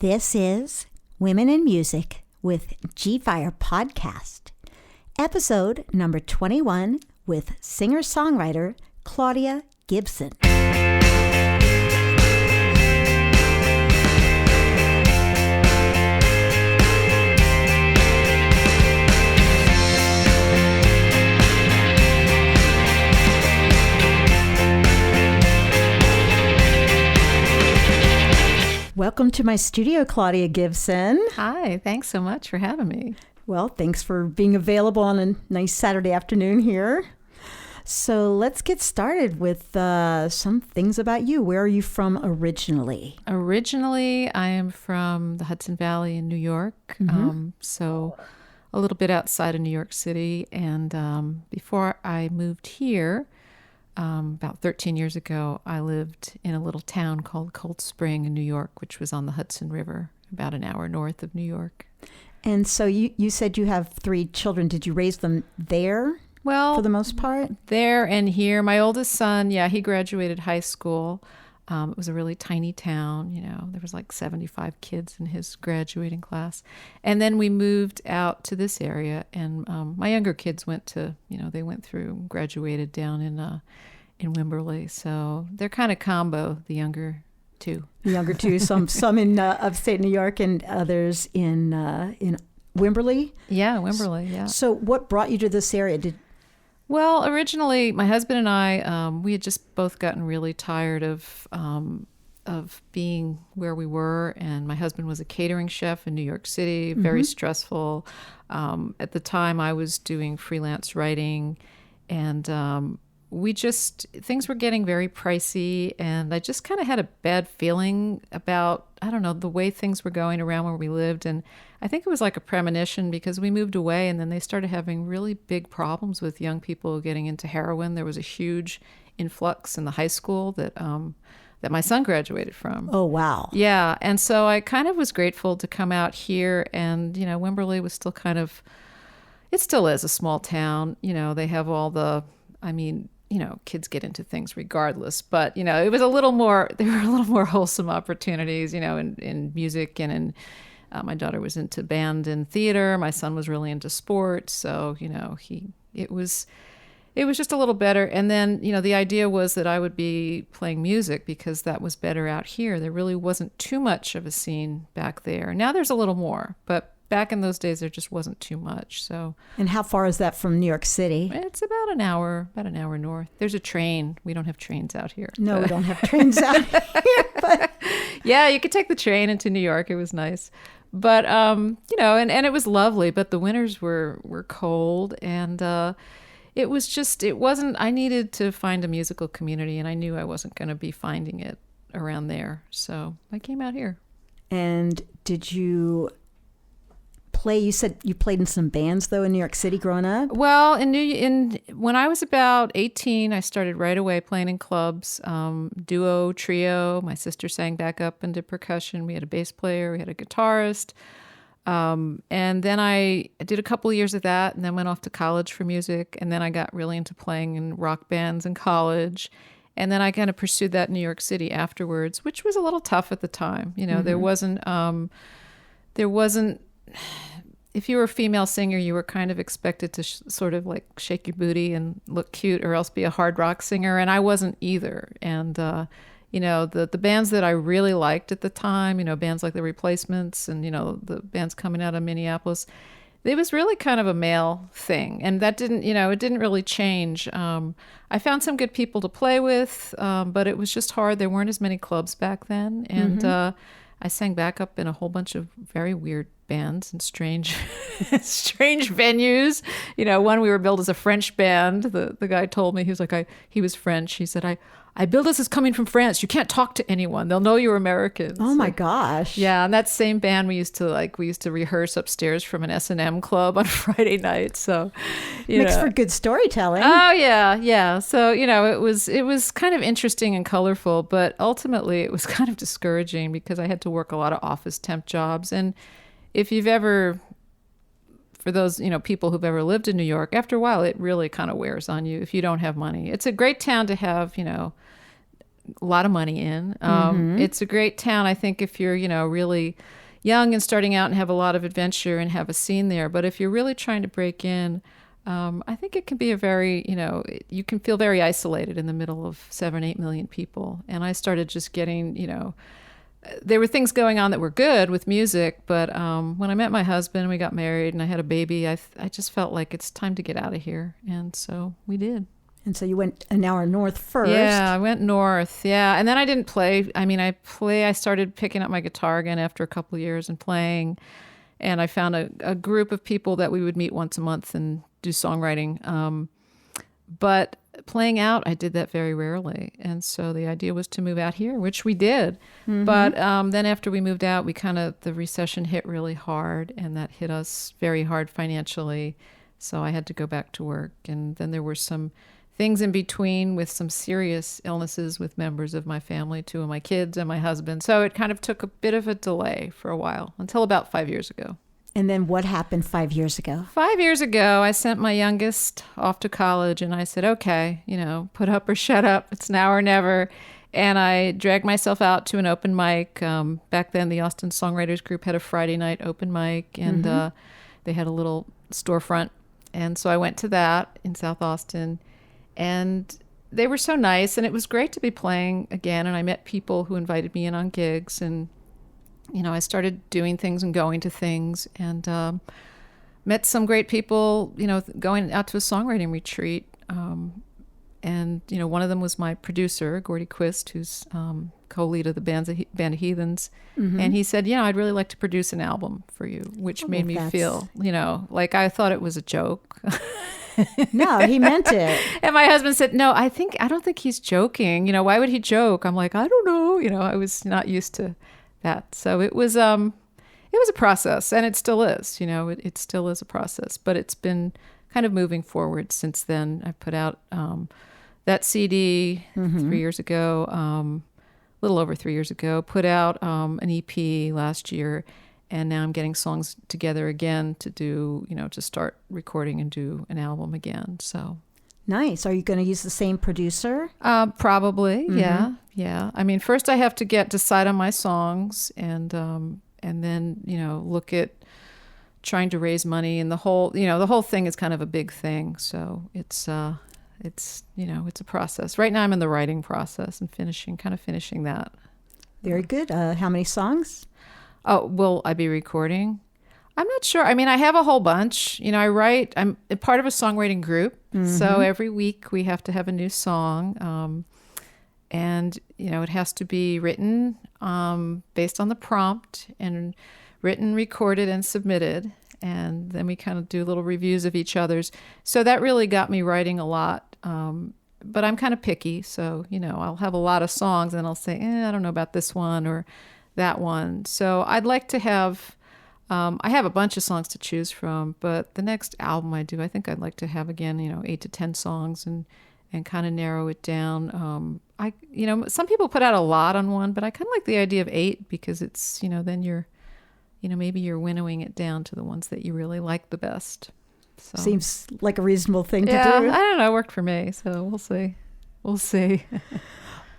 This is Women in Music with Gfire Podcast, episode number 21 with singer-songwriter Claudia Gibson. Welcome to my studio, Claudia Gibson. Hi, thanks so much for having me. Well, thanks for being available on a nice Saturday afternoon here. So let's get started with some things about you. Where are you from originally? Originally, I am from the Hudson Valley in New York, so a little bit outside of New York City. And before I moved here, about 13 years ago, I lived in a little town called Cold Spring in New York, which was on the Hudson River, about an hour north of New York. And so you said you have 3 children. Did you raise them there? Well, for the most part? There and here. My oldest son, he graduated high school. It was a really tiny town, there was like 75 kids in his graduating class. And then we moved out to this area, and my younger kids went to, they went through, graduated down in Wimberley. So they're kind of combo, the younger two. The younger two, some in upstate New York and others in Wimberley? Yeah, Wimberley, yeah. So what brought you to this area? Well, originally, my husband and I, we had just both gotten really tired of being where we were, and my husband was a catering chef in New York City, very stressful. At the time, I was doing freelance writing, and things were getting very pricey, and I just kind of had a bad feeling about, the way things were going around where we lived, and I think it was like a premonition because we moved away and then they started having really big problems with young people getting into heroin. There was a huge influx in the high school that my son graduated from. Oh, wow. Yeah. And so I kind of was grateful to come out here, and, Wimberley was still it still is a small town. They have all kids get into things regardless, but, it was there were a little more wholesome opportunities, in music and in, my daughter was into band and theater. My son was really into sports. So, it was just a little better. And then, the idea was that I would be playing music because that was better out here. There really wasn't too much of a scene back there. Now there's a little more, but back in those days, there just wasn't too much. So. And how far is that from New York City? It's about an hour north. There's a train. We don't have trains out here. No, we don't have trains out here. But. Yeah, you could take the train into New York. It was nice. But, and it was lovely, but the winters were cold, and I needed to find a musical community, and I knew I wasn't going to be finding it around there. So I came out here. And did you play? You said you played in some bands, though, in New York City growing up? Well, when I was about 18, I started right away playing in clubs, duo, trio. My sister sang back up and did percussion. We had a bass player. We had a guitarist. And then I did a couple of years of that, and then went off to college for music. And then I got really into playing in rock bands in college. And then I kind of pursued that in New York City afterwards, which was a little tough at the time. There wasn't, if you were a female singer, you were kind of expected to sort of like shake your booty and look cute, or else be a hard rock singer. And I wasn't either. And, the bands that I really liked at the time, bands like The Replacements and, the bands coming out of Minneapolis, it was really kind of a male thing. And that didn't, it didn't really change. I found some good people to play with, but it was just hard. There weren't as many clubs back then. And I sang backup in a whole bunch of very weird bands and strange venues. One we were billed as a French band. The guy told me, he was like, he was French. He said, I billed us as coming from France. You can't talk to anyone. They'll know you're Americans. Oh my gosh. Yeah. And that same band, we used to rehearse upstairs from an S&M club on Friday night. So, makes for good storytelling. Oh yeah. Yeah. So, it was kind of interesting and colorful, but ultimately it was kind of discouraging because I had to work a lot of office temp jobs. And if you've ever, for those, people who've ever lived in New York, after a while, it really kind of wears on you if you don't have money. It's a great town to have, a lot of money in. It's a great town, I think, if you're, really young and starting out and have a lot of adventure and have a scene there. But if you're really trying to break in, I think it can be a very, you can feel very isolated in the middle of 7-8 million people. And I started just getting, there were things going on that were good with music, but when I met my husband, we got married and I had a baby, I just felt like it's time to get out of here. And so we did. And so you went an hour north first. Yeah, I went north. Yeah. And then I didn't play. I mean, I started picking up my guitar again after a couple of years and playing. And I found a group of people that we would meet once a month and do songwriting. But playing out, I did that very rarely. And so the idea was to move out here, which we did. But then after we moved out, the recession hit really hard, and that hit us very hard financially. So I had to go back to work. And then there were some things in between with some serious illnesses with members of my family, 2 of my kids and my husband. So it kind of took a bit of a delay for a while, until about 5 years ago. And then what happened 5 years ago? 5 years ago, I sent my youngest off to college and I said, okay, put up or shut up. It's now or never. And I dragged myself out to an open mic. Back then, the Austin Songwriters Group had a Friday night open mic, and they had a little storefront. And so I went to that in South Austin. And they were so nice, and it was great to be playing again. And I met people who invited me in on gigs, and I started doing things and going to things, and met some great people. Going out to a songwriting retreat, and one of them was my producer, Gordy Quist, who's co-lead of the Band of Heathens, and he said, I'd really like to produce an album for you, which made me feel, like I thought it was a joke. No, he meant it. And my husband said, no, I don't think he's joking. Why would he joke? I'm like, I don't know. I was not used to that. So it was a process, and it still is, it still is a process, but it's been kind of moving forward since then. I put out that CD 3 years ago, a little over 3 years ago, put out an EP last year. And now I'm getting songs together again to do, to start recording and do an album again. So nice. Are you going to use the same producer? Probably. Yeah. Yeah. I mean, first I have to decide on my songs, and then, look at trying to raise money, and the whole thing is kind of a big thing. So it's a process. Right now I'm in the writing process and finishing that. Very good. How many songs? Oh, will I be recording? I'm not sure. I mean, I have a whole bunch. I write. I'm a part of a songwriting group. So every week we have to have a new song. And, it has to be written based on the prompt, and written, recorded, and submitted. And then we kind of do little reviews of each other's. So that really got me writing a lot. But I'm kind of picky. So, I'll have a lot of songs and I'll say, I don't know about this one or that one. So I'd like to have, I have a bunch of songs to choose from, but the next album I do, I think I'd like to have again, 8 to 10 songs and kind of narrow it down. Some people put out a lot on one, but I kind of like the idea of 8 because it's, then you're, maybe you're winnowing it down to the ones that you really like the best. So seems like a reasonable thing to do. I don't know. It worked for me. So we'll see. We'll see.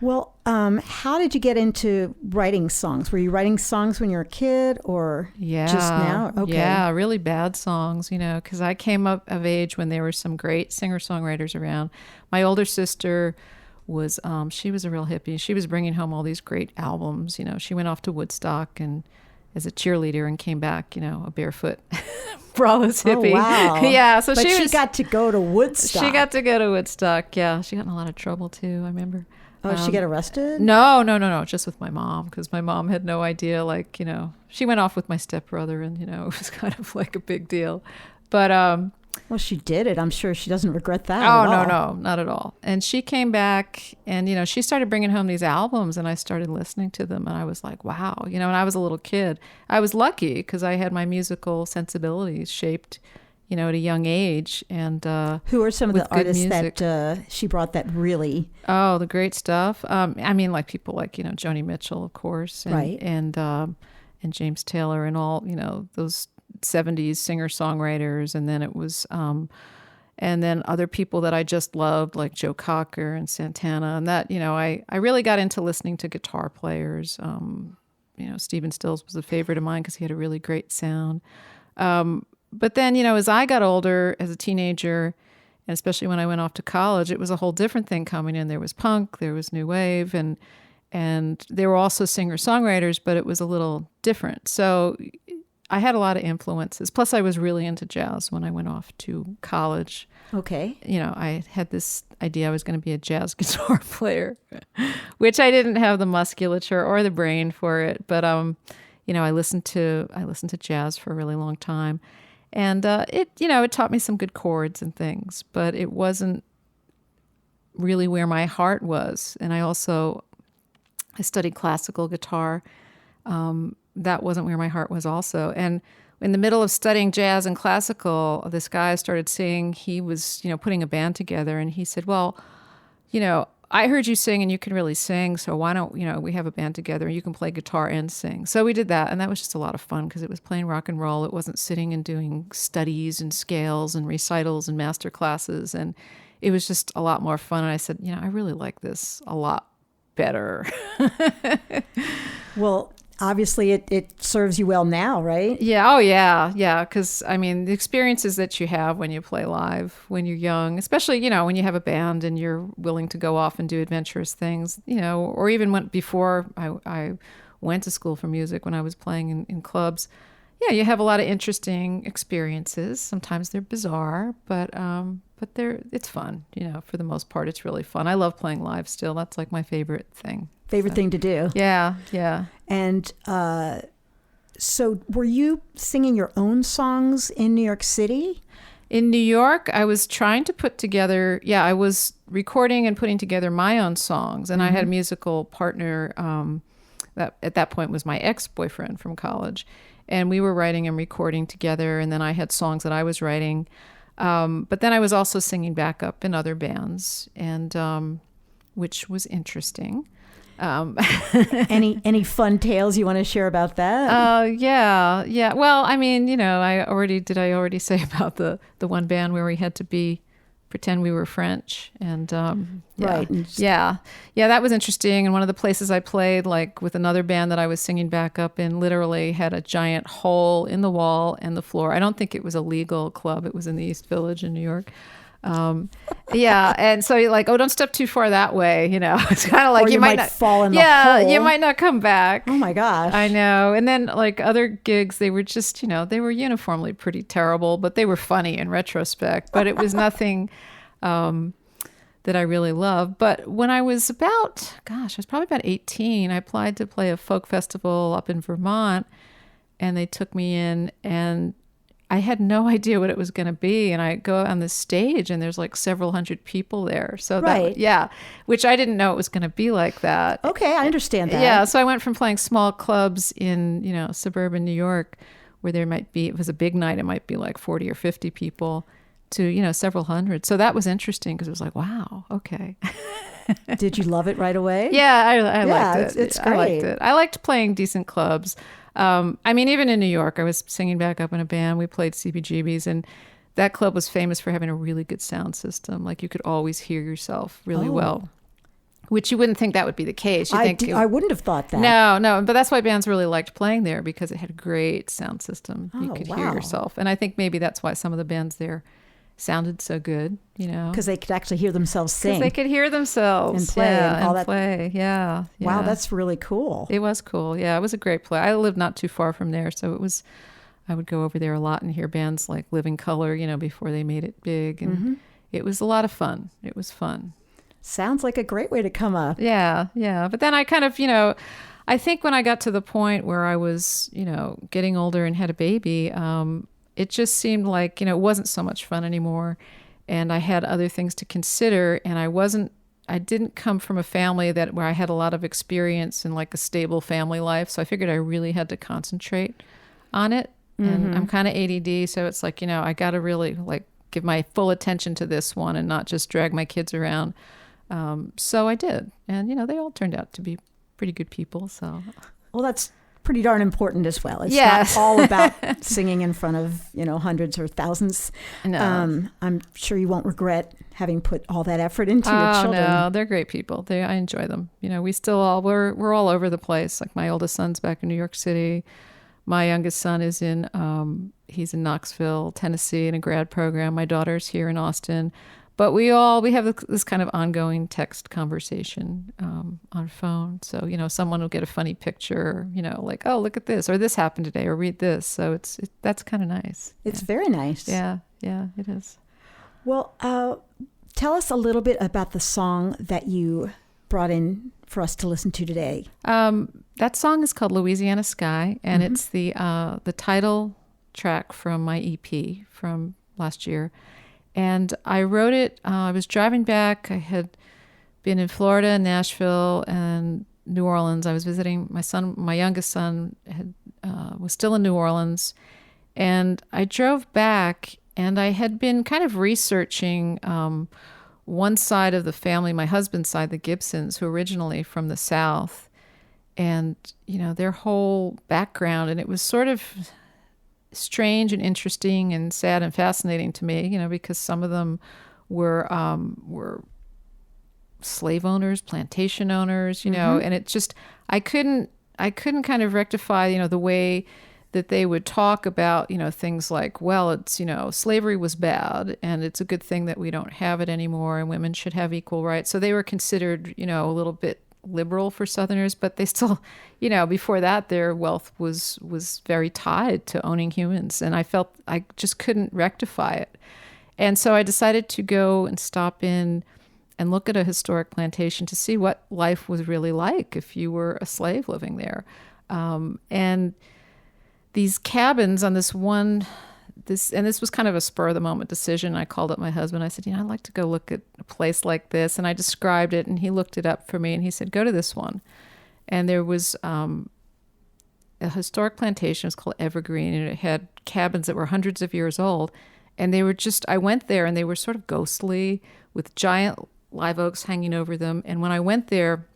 Well, how did you get into writing songs? Were you writing songs when you were a kid, or just now? Okay. Yeah, really bad songs, because I came up of age when there were some great singer-songwriters around. My older sister was, she was a real hippie. She was bringing home all these great albums. She went off to Woodstock and as a cheerleader and came back, a barefoot braless hippie. Oh, wow. Yeah, so but she got to go to Woodstock. She got to go to Woodstock, yeah. She got in a lot of trouble, too, I remember. Oh, she got arrested? No, just with my mom, because my mom had no idea, she went off with my stepbrother, and, it was kind of like a big deal. But, well, she did it. I'm sure she doesn't regret that Oh, at all. no, not at all. And she came back, and, she started bringing home these albums, and I started listening to them, and I was like, wow, and I was a little kid. I was lucky, because I had my musical sensibilities shaped, at a young age. And who are some of the artists that she brought that really? Oh, the great stuff. I mean, like people like Joni Mitchell, of course, and, right, and James Taylor, and all those 70s singer songwriters. And then it was And then other people that I just loved, like Joe Cocker and Santana. And that, I really got into listening to guitar players. Stephen Stills was a favorite of mine because he had a really great sound. But then, as I got older as a teenager, and especially when I went off to college, it was a whole different thing coming in. There was punk, there was new wave, and there were also singer-songwriters, but it was a little different. So I had a lot of influences. Plus, I was really into jazz when I went off to college. Okay. I had this idea I was going to be a jazz guitar player, which I didn't have the musculature or the brain for it. But I listened to jazz for a really long time, and it taught me some good chords and things. But it wasn't really where my heart was. And I studied classical guitar. That wasn't where my heart was also. And in the middle of studying jazz and classical, this guy I started seeing, he was, putting a band together, and he said, well, I heard you sing and you can really sing, so why don't, we have a band together and you can play guitar and sing. So we did that, and that was just a lot of fun because it was playing rock and roll. It wasn't sitting and doing studies and scales and recitals and master classes, and it was just a lot more fun. And I said, I really like this a lot better. Well, obviously it serves you well now, right? Yeah. Oh, yeah. Yeah. Because, the experiences that you have when you play live, when you're young, especially, when you have a band and you're willing to go off and do adventurous things, or even before I went to school for music, when I was playing in clubs. Yeah, you have a lot of interesting experiences. Sometimes they're bizarre, but it's fun. For the most part, it's really fun. I love playing live still. That's like my favorite thing. Thing to do. Yeah, yeah. And so were you singing your own songs in New York City? In New York, I was trying to put together, I was recording and putting together my own songs. And I had a musical partner that at that point was my ex-boyfriend from college. And we were writing and recording together. And then I had songs that I was writing. But then I was also singing backup in other bands, and which was interesting. Any fun tales you want to share about that? Yeah. Well, I already say about the one band where we had to pretend we were French, and right. Yeah, that was interesting. And one of the places I played, like with another band that I was singing backup in, literally had a giant hole in the wall and the floor. I don't think it was a legal club. It was in the East Village in New York. And so you're like, oh, don't step too far that way. It's kind of like or you might not fall in the hole. Yeah, you might not come back. Oh my gosh. I know. And then like other gigs, they were just, they were uniformly pretty terrible, but they were funny in retrospect. But it was nothing that I really loved. But when I was I was probably about 18, I applied to play a folk festival up in Vermont, and they took me in, and I had no idea what it was going to be. And I go on the stage and there's like several hundred people there. So right. Which I didn't know it was going to be like that. Okay. I understand that. Yeah. So I went from playing small clubs in, suburban New York where it was a big night. It might be like 40 or 50 people to, several hundred. So that was interesting because it was like, wow, okay. Did you love it right away? Yeah, I liked it. It's great. I liked it. I liked playing decent clubs. Even in New York, I was singing back up in a band. We played CBGB's, and that club was famous for having a really good sound system. Like you could always hear yourself really well, which you wouldn't think that would be the case. I wouldn't have thought that. No, but that's why bands really liked playing there, because it had a great sound system. You could hear yourself. And I think maybe that's why some of the bands there sounded so good, because they could actually hear themselves sing. Because they could hear themselves and play and all that. Play. Yeah. Wow, that's really cool. It was cool. Yeah, it was a great play. I lived not too far from there, so I would go over there a lot and hear bands like Living Colour, before they made it big, and it was a lot of fun. It was fun. Sounds like a great way to come up. Yeah. But then I kind of, I think when I got to the point where I was, getting older and had a baby, it just seemed like, it wasn't so much fun anymore. And I had other things to consider. And I didn't come from a family where I had a lot of experience in like a stable family life. So I figured I really had to concentrate on it. And I'm kind of ADD. So it's like, I got to really like give my full attention to this one and not just drag my kids around. So I did. And, they all turned out to be pretty good people. So, well, that's pretty darn important as well. It's Yes. not all about singing in front of, hundreds or thousands. No. I'm sure you won't regret having put all that effort into your children. No, they're great people. I enjoy them. We still we're all over the place. Like my oldest son's back in New York City. My youngest son is he's in Knoxville, Tennessee in a grad program. My daughter's here in Austin. But we have this kind of ongoing text conversation on phone. So, someone will get a funny picture, like, oh, look at this, or this happened today, or read this. So that's kind of nice. It's very nice. Yeah, it is. Well, tell us a little bit about the song that you brought in for us to listen to today. That song is called Louisiana Sky, and it's the title track from my EP from last year. And I wrote it, I was driving back. I had been in Florida, Nashville, and New Orleans. I was visiting my youngest son was still in New Orleans. And I drove back, and I had been kind of researching one side of the family, my husband's side, the Gibsons, who originally from the South, and, their whole background. And it was sort of strange and interesting and sad and fascinating to me, because some of them were slave owners, plantation owners, and it just, I couldn't kind of rectify, the way that they would talk about, things like, well, it's, slavery was bad and it's a good thing that we don't have it anymore and women should have equal rights. So they were considered, a little bit liberal for Southerners, but they still, before that, their wealth was very tied to owning humans. And I felt I just couldn't rectify it. And so I decided to go and stop in and look at a historic plantation to see what life was really like if you were a slave living there. And these cabins on this was kind of a spur of the moment decision. I called up my husband. I said, I'd like to go look at a place like this. And I described it, and he looked it up for me, and he said, go to this one. And there was a historic plantation. It was called Evergreen, and it had cabins that were hundreds of years old. And they were I went there, and they were sort of ghostly with giant live oaks hanging over them. And when I went there,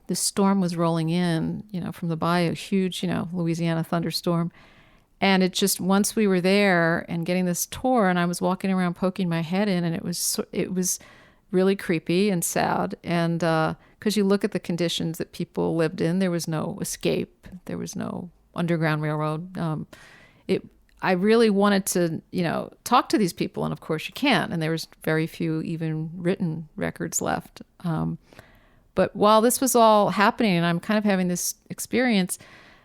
the storm was rolling in, from the bayou, huge, Louisiana thunderstorm. And it just, once we were there and getting this tour, and I was walking around poking my head in, and it was really creepy and sad. And because you look at the conditions that people lived in, there was no escape, there was no underground railroad. I really wanted to, talk to these people, and of course you can't. And there was very few even written records left. But while this was all happening, and I'm kind of having this experience,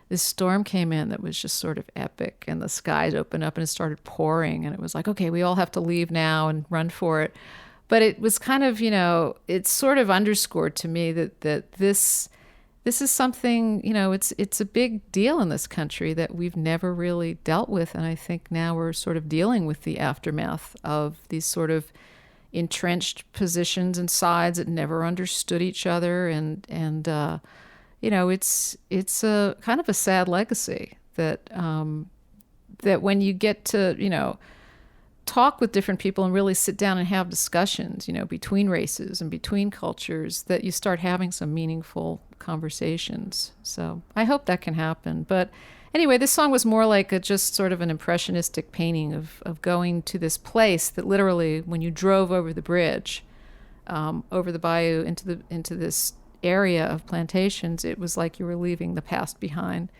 this storm came in that was just sort of epic, and the skies opened up and it started pouring, and it was like, okay, we all have to leave now and run for it. But it was kind of, it sort of underscored to me that this is something, it's a big deal in this country that we've never really dealt with. And I think now we're sort of dealing with the aftermath of these sort of entrenched positions and sides that never understood each other. And it's a kind of a sad legacy that when you get to, talk with different people and really sit down and have discussions, between races and between cultures, that you start having some meaningful conversations. So I hope that can happen. But anyway, this song was more like just sort of an impressionistic painting of going to this place that literally, when you drove over the bridge, over the bayou into this area of plantations, it was like you were leaving the past behind.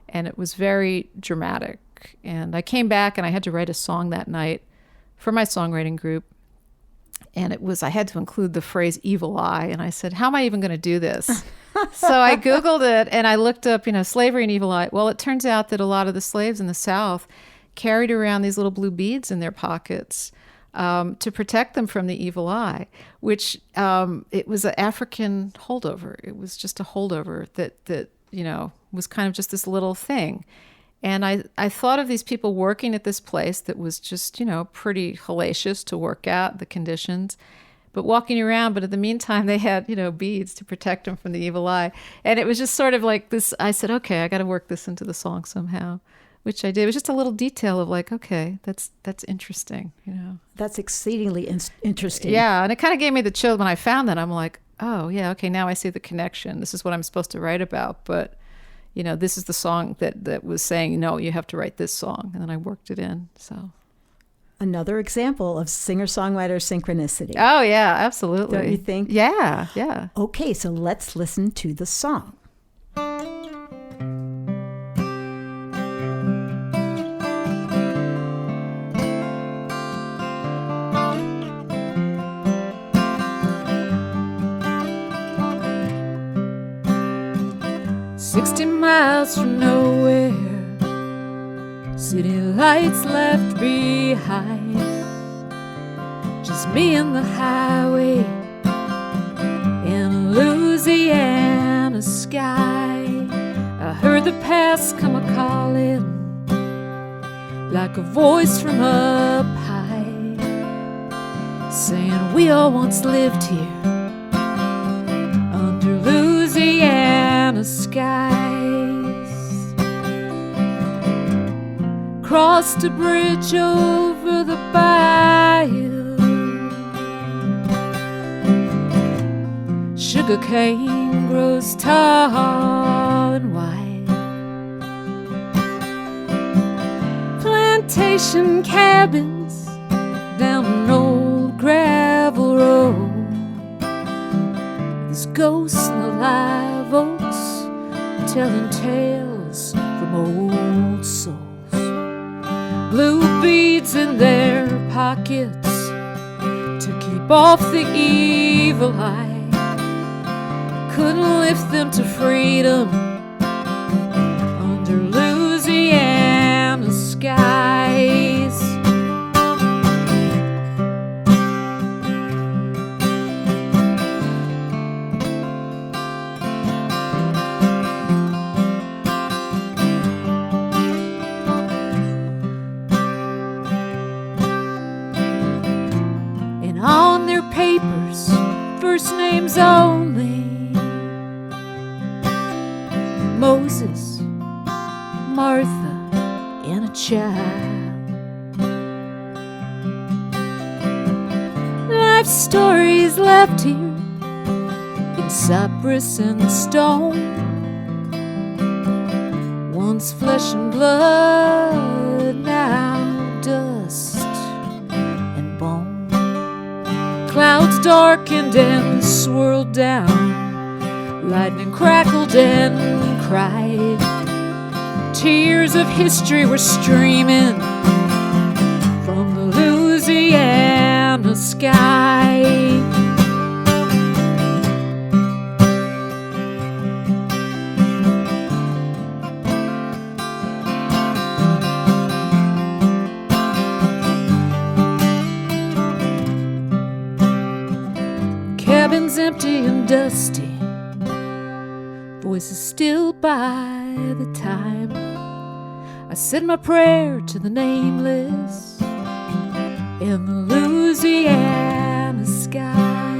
And it was very dramatic. And I came back and I had to write a song that night for my songwriting group. And I had to include the phrase evil eye. And I said, how am I even going to do this? So I Googled it and I looked up, slavery and evil eye. Well, it turns out that a lot of the slaves in the South carried around these little blue beads in their pockets to protect them from the evil eye, which it was an African holdover. It was just a holdover that was kind of just this little thing. And I thought of these people working at this place that was just, pretty hellacious to work at, the conditions, but walking around. But in the meantime, they had, beads to protect them from the evil eye. And it was just sort of like this. I said, okay, I got to work this into the song somehow, which I did. It was just a little detail of like, okay, that's interesting, That's exceedingly interesting. Yeah. And it kind of gave me the chill when I found that. I'm like, oh, yeah, okay, now I see the connection. This is what I'm supposed to write about. But this is the song that was saying, no, you have to write this song. And then I worked it in. So another example of singer-songwriter synchronicity. Oh, yeah, absolutely. Don't you think? Yeah, yeah. Okay, so let's listen to the song. Miles from nowhere, city lights left behind, just me and the highway in Louisiana sky. I heard the past come a-calling like a voice from up high, saying we all once lived here under Louisiana skies. Crossed a bridge over the bayou, sugar cane grows tall and wide, plantation cabins down an old gravel road. There's ghosts in the live oaks telling tales from old souls. Blue beads in their pockets to keep off the evil eye. Couldn't lift them to freedom under Louisiana skies. Papers, first names only. Moses, Martha, and a child. Life stories left here in cypress and stone. Once flesh and blood, now dust and bone. Clouds darkened and swirled down, lightning crackled and cried. Tears of history were streaming from the Louisiana sky. Cabins empty and dusty, voices still by the time. I said my prayer to the nameless in the Louisiana sky.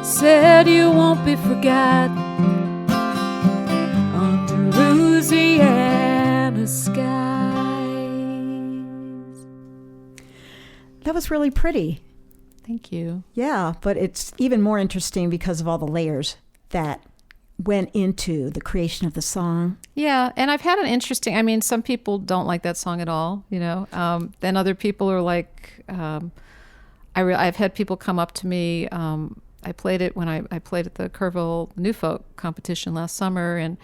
Said you won't be forgotten under Louisiana skies. That was really pretty. Thank you. Yeah, but it's even more interesting because of all the layers that went into the creation of the song. Yeah, and I've had an interesting, some people don't like that song at all, then other people are like, I've had people come up to me. I played it when I played at the Kerrville New Folk competition last summer, and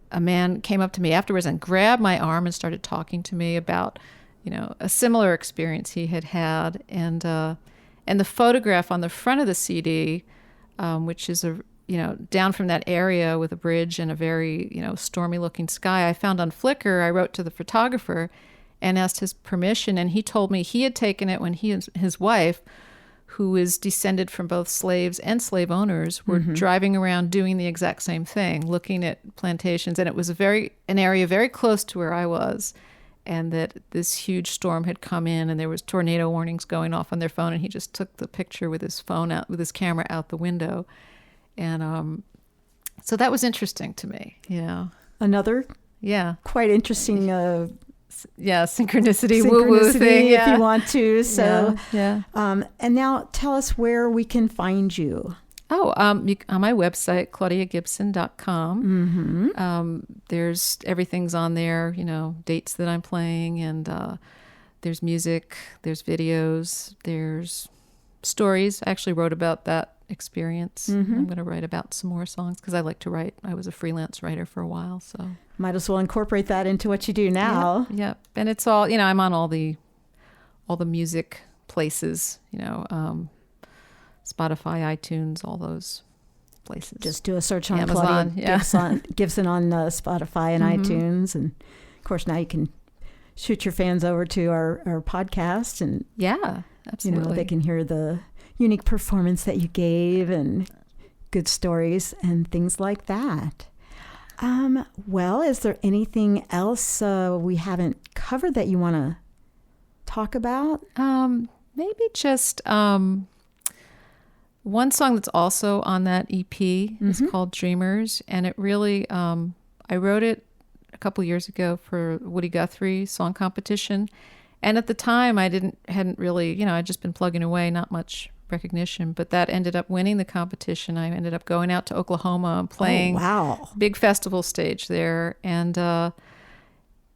a man came up to me afterwards and grabbed my arm and started talking to me about a similar experience he had had, and the photograph on the front of the CD, which is down from that area with a bridge and a very stormy-looking sky, I found on Flickr. I wrote to the photographer and asked his permission, and he told me he had taken it when he and his wife, who is descended from both slaves and slave owners, were driving around doing the exact same thing, looking at plantations, and it was an area very close to where I was. And that this huge storm had come in, and there was tornado warnings going off on their phone, and he just took the picture with his camera out the window, and so that was interesting to me. Another, quite interesting. Synchronicity woo-woo thing, if you want to. So, yeah. And now tell us where we can find you. On my website, claudiagibson.com, there's everything's on there, dates that I'm playing, and there's music, there's videos, there's stories. I actually wrote about that experience. I'm going to write about some more songs because I like to write. I was a freelance writer for a while, so might as well incorporate that into what you do now. Yeah. And it's all, I'm on all the music places, Spotify, iTunes, all those places. Just do a search on Amazon, Claudia Gibson on Spotify and iTunes. And of course, now you can shoot your fans over to our podcast. And yeah, absolutely. They can hear the unique performance that you gave and good stories and things like that. Well, is there anything else we haven't covered that you want to talk about? Maybe just one song that's also on that EP is called Dreamers, and it really, I wrote it a couple years ago for Woody Guthrie song competition, and at the time I hadn't really, I'd just been plugging away, not much recognition, but that ended up winning the competition. I ended up going out to Oklahoma and playing big festival stage there, and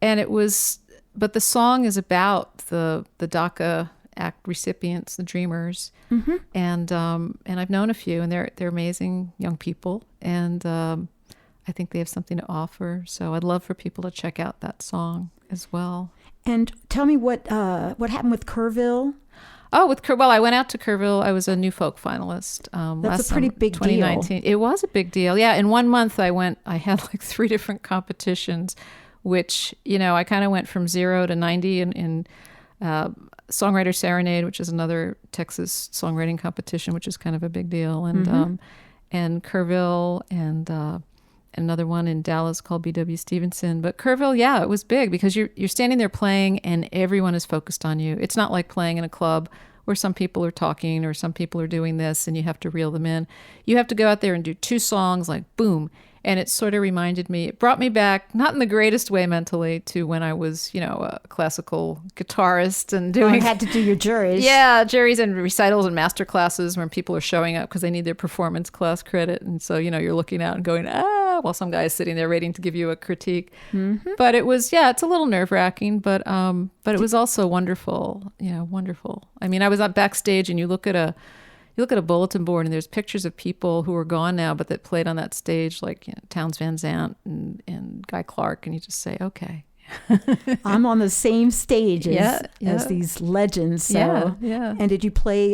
it was, but the song is about the DACA Act recipients, the Dreamers, and I've known a few, and they're amazing young people, and I think they have something to offer. So I'd love for people to check out that song as well. And tell me what happened with Kerrville. Oh, I went out to Kerrville. I was a New Folk finalist. That's a pretty big 2019. Deal. It was a big deal. Yeah, in 1 month I had like 3 different competitions, which I kind of went from 0 to 90 in Songwriter Serenade, which is another Texas songwriting competition, which is kind of a big deal, and Kerrville, and another one in Dallas called B.W. Stevenson. But Kerrville, yeah, it was big because you're standing there playing and everyone is focused on you. It's not like playing in a club where some people are talking or some people are doing this and you have to reel them in. You have to go out there and do 2 songs, like boom. And it sort of it brought me back, not in the greatest way mentally, to when I was, a classical guitarist and doing... You had to do your juries. Yeah, juries and recitals and master classes when people are showing up because they need their performance class credit. And so, you're looking out and going, while some guy is sitting there waiting to give you a critique. But it was, it's a little nerve-wracking, but it was also wonderful, wonderful. I mean, I was up backstage and you look at a bulletin board and there's pictures of people who are gone now, but that played on that stage, like Townes Van Zandt and Guy Clark, and you just say, okay. I'm on the same stage as these legends. So. Yeah. And did you play,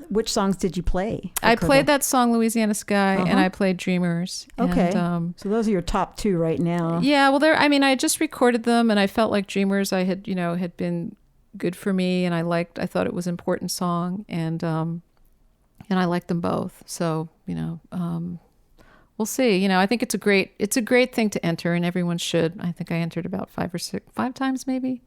which songs did you play? I played that song, Louisiana Sky, and I played Dreamers. Okay. And, so those are your top 2 right now. Yeah, well, I just recorded them, and I felt like Dreamers had been good for me, and I thought it was an important song, and I like them both. So, we'll see. I think it's a great thing to enter, and everyone should. I think I entered about 5 times maybe.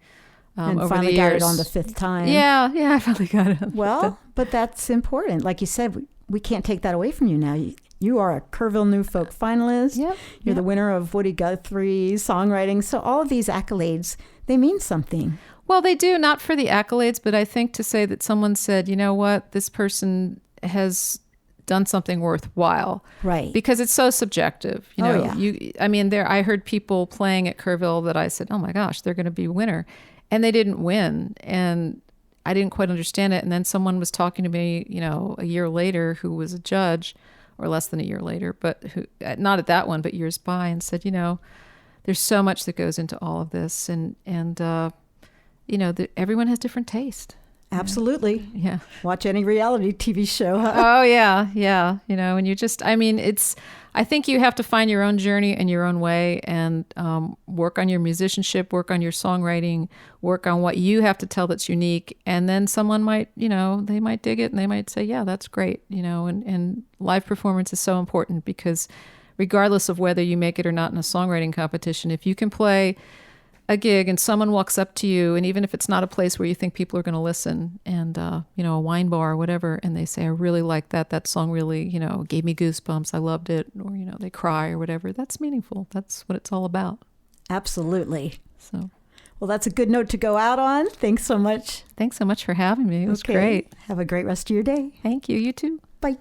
And over finally the got years. it on the 5th time. Yeah, I finally got it. Well, but that's important. Like you said, we can't take that away from you now. You are a Kerrville New Folk finalist. Yep. You're the winner of Woody Guthrie songwriting. So all of these accolades, they mean something. Well, they do, not for the accolades, but I think to say that someone said, you know what, this person has done something worthwhile, right? Because it's so subjective. I heard people playing at Kerrville that I said, oh my gosh, they're going to be a winner, and they didn't win, and I didn't quite understand it. And then someone was talking to me, a year later, who was a judge, or less than a year later, but who, not at that one, but years by, and said, there's so much that goes into all of this, and everyone has different taste. Absolutely. Yeah. Watch any reality TV show. Huh? Oh, yeah. And you just, I think you have to find your own journey and your own way, and work on your musicianship, work on your songwriting, work on what you have to tell that's unique. And then someone might, they might dig it and they might say, yeah, that's great. And live performance is so important because regardless of whether you make it or not in a songwriting competition, if you can play a gig and someone walks up to you, and even if it's not a place where you think people are going to listen, and a wine bar or whatever, and they say, I really like that song really, gave me goosebumps, I loved it, or they cry or whatever, that's meaningful. That's what it's all about. Absolutely. So, well, that's a good note to go out on. Thanks so much. Thanks so much for having me. It was great. Have a great rest of your day. Thank you. You too. Bye.